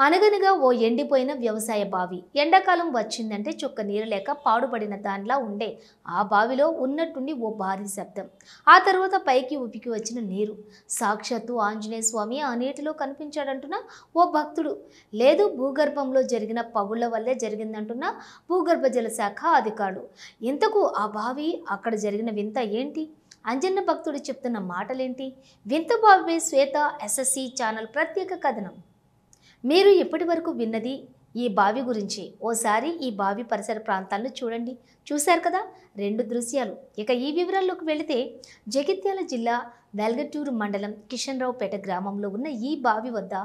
అనగనగా ఓ ఎండిపోయిన వ్యవసాయ బావి. ఎండాకాలం వచ్చిందంటే చుక్క నీరు లేక పాడుపడిన దానిలా ఉండే ఆ బావిలో ఉన్నట్టుండి ఓ భారీ శబ్దం. ఆ తర్వాత పైకి ఉపికి వచ్చిన నీరు. సాక్షాత్తు ఆంజనేయ స్వామి ఆ నీటిలో కనిపించాడంటున్న ఓ భక్తుడు. లేదు, భూగర్భంలో జరిగిన పగుళ్ల వల్లే జరిగిందంటున్న భూగర్భ జల శాఖ అధికారులు. ఇంతకు ఆ బావి, అక్కడ జరిగిన వింత ఏంటి? అంజన్న భక్తుడు చెప్తున్న మాటలేంటి? వింత బావి శ్వేత ఎస్ఎస్సి ఛానల్ ప్రత్యేక కథనం. మీరు ఇప్పటి వరకు విన్నది ఈ బావి గురించి. ఓసారి ఈ బావి పరిసర ప్రాంతాలను చూడండి. చూశారు కదా, రెండు దృశ్యాలు. ఇక ఈ వివరాల్లోకి వెళితే, జగిత్యాల జిల్లా వెల్గటూరు మండలం కిషన్రావుపేట గ్రామంలో ఉన్న ఈ బావి వద్ద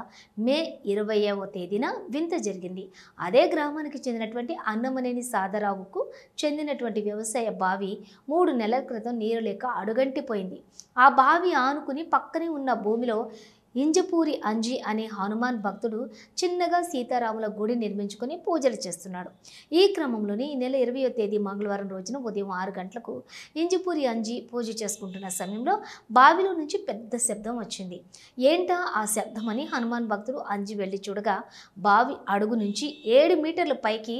మే 20వ తేదీన వింత జరిగింది. అదే గ్రామానికి చెందినటువంటి అన్నమనేని సాదరావుకు చెందినటువంటి వ్యవసాయ బావి 3 నెలల క్రితం నీరు లేక అడుగంటిపోయింది. ఆ బావి ఆనుకుని పక్కనే ఉన్న భూమిలో ఇంజపూరి అంజి అనే హనుమాన్ భక్తుడు చిన్నగా సీతారాముల గుడి నిర్మించుకొని పూజలు చేస్తున్నాడు. ఈ క్రమంలోనే ఈ నెల 20వ తేదీ మంగళవారం రోజున ఉదయం 6 గంటలకు ఇంజపూరి అంజి పూజ చేసుకుంటున్న సమయంలో బావిలో నుంచి పెద్ద శబ్దం వచ్చింది. ఏంటా ఆ శబ్దం అని హనుమాన్ భక్తుడు అంజి వెళ్ళి చూడగా, బావి అడుగు నుంచి 7 మీటర్ల పైకి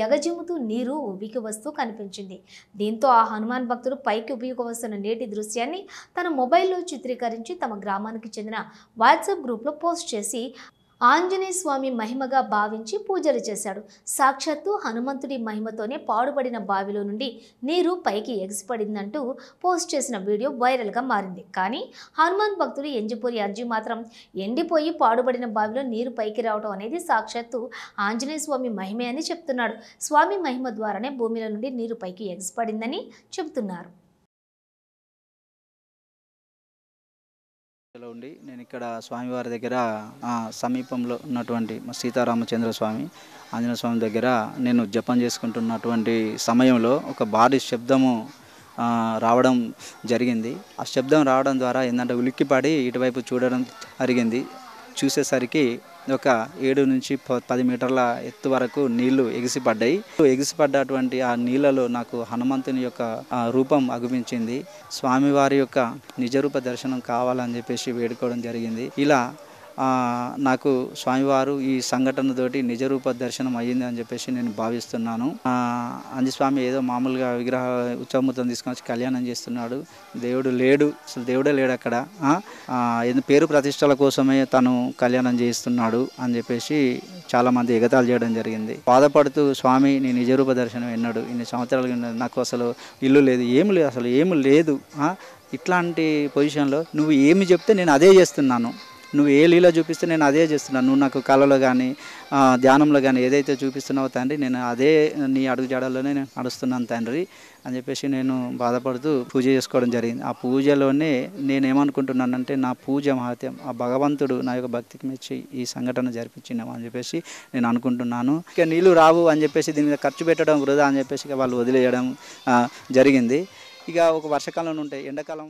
ఎగజిమ్ముతూ నీరు ఉబికి వస్తూ కనిపించింది. దీంతో ఆ హనుమాన్ భక్తుడు పైకి ఉబికి వస్తున్న నీటి దృశ్యాన్ని తన మొబైల్లో చిత్రీకరించి తమ గ్రామానికి చెందిన వాట్సాప్ గ్రూప్లో పోస్ట్ చేసి ఆంజనేయ స్వామి మహిమగా భావించి పూజలు చేశాడు. సాక్షాత్తు హనుమంతుడి మహిమతోనే పాడుపడిన బావిలో నుండి నీరు పైకి ఎగిసిపడిందంటూ పోస్ట్ చేసిన వీడియో వైరల్గా మారింది. కానీ హనుమాన్ భక్తుడు ఎంజిపూరి అంజి మాత్రం ఎండిపోయి పాడుపడిన బావిలో నీరు పైకి రావడం అనేది సాక్షాత్తు ఆంజనేయ స్వామి మహిమే అని చెప్తున్నాడు. స్వామి మహిమ ద్వారానే భూమిలో నుండి నీరు పైకి ఎగిసిపడిందని చెబుతున్నారు. ఉండి నేను ఇక్కడ స్వామివారి దగ్గర సమీపంలో ఉన్నటువంటి సీతారామచంద్ర స్వామి ఆంజనేయ స్వామి దగ్గర నేను జపం చేసుకుంటున్నటువంటి సమయంలో ఒక భారీ శబ్దము రావడం జరిగింది. ఆ శబ్దం రావడం ద్వారా ఏంటంటే ఉలిక్కిపడి ఇటువైపు చూడడం జరిగింది. చూసేసరికి ఒక 7 నుంచి 10 మీటర్ల ఎత్తు వరకు నీళ్లు ఎగిసిపడ్డాయి. ఎగిసిపడ్డటువంటి ఆ నీళ్లలో నాకు హనుమంతుని యొక్క రూపం అగుపించింది. స్వామివారి యొక్క నిజరూప దర్శనం కావాలని చెప్పేసి వేడుకోవడం జరిగింది. ఇలా నాకు స్వామివారు ఈ సంఘటనతోటి నిజరూప దర్శనం అయ్యింది అని చెప్పేసి నేను భావిస్తున్నాను. అంజస్వామి ఏదో మామూలుగా విగ్రహ ఉత్సవమూర్తిని తీసుకొని వచ్చి కళ్యాణం చేస్తున్నాడు. దేవుడు లేడు, అసలు దేవుడే లేడు అక్కడ. పేరు ప్రతిష్టల కోసమే తను కళ్యాణం చేస్తున్నాడు అని చెప్పేసి చాలామంది ఎగతాళి చేయడం జరిగింది. బాధపడుతూ, స్వామి నీ నిజరూప దర్శనం ఎన్నాడు, ఇన్ని సంవత్సరాలు నాకు అసలు ఇల్లు లేదు, ఏమి లేదు, అసలు ఏమి లేదు. ఇట్లాంటి పొజిషన్లో నువ్వు ఏమి చెప్తే నేను అదే చేస్తున్నాను, నువ్వు ఏ లీల చూపిస్తే నేను అదే చేస్తున్నాను, నువ్వు నాకు కళలో కానీ ధ్యానంలో కానీ ఏదైతే చూపిస్తున్నావో తండ్రి, నేను అదే నీ అడుగుజాడల్లోనే నేను నడుస్తున్నాను తండ్రి అని చెప్పేసి నేను బాధపడుతూ పూజ చేసుకోవడం జరిగింది. ఆ పూజలోనే నేనేమనుకుంటున్నానంటే, నా పూజ మహత్యం, ఆ భగవంతుడు నా యొక్క భక్తికి మెచ్చి ఈ సంఘటన జరిపించినాము అని చెప్పేసి నేను అనుకుంటున్నాను. ఇక నీళ్ళు రావు అని చెప్పేసి దీని మీద ఖర్చు పెట్టడం వృధా అని చెప్పేసి వాళ్ళు వదిలేయడం జరిగింది. ఇక ఒక వర్షాకాలంలో ఉంటాయి, ఎండాకాలం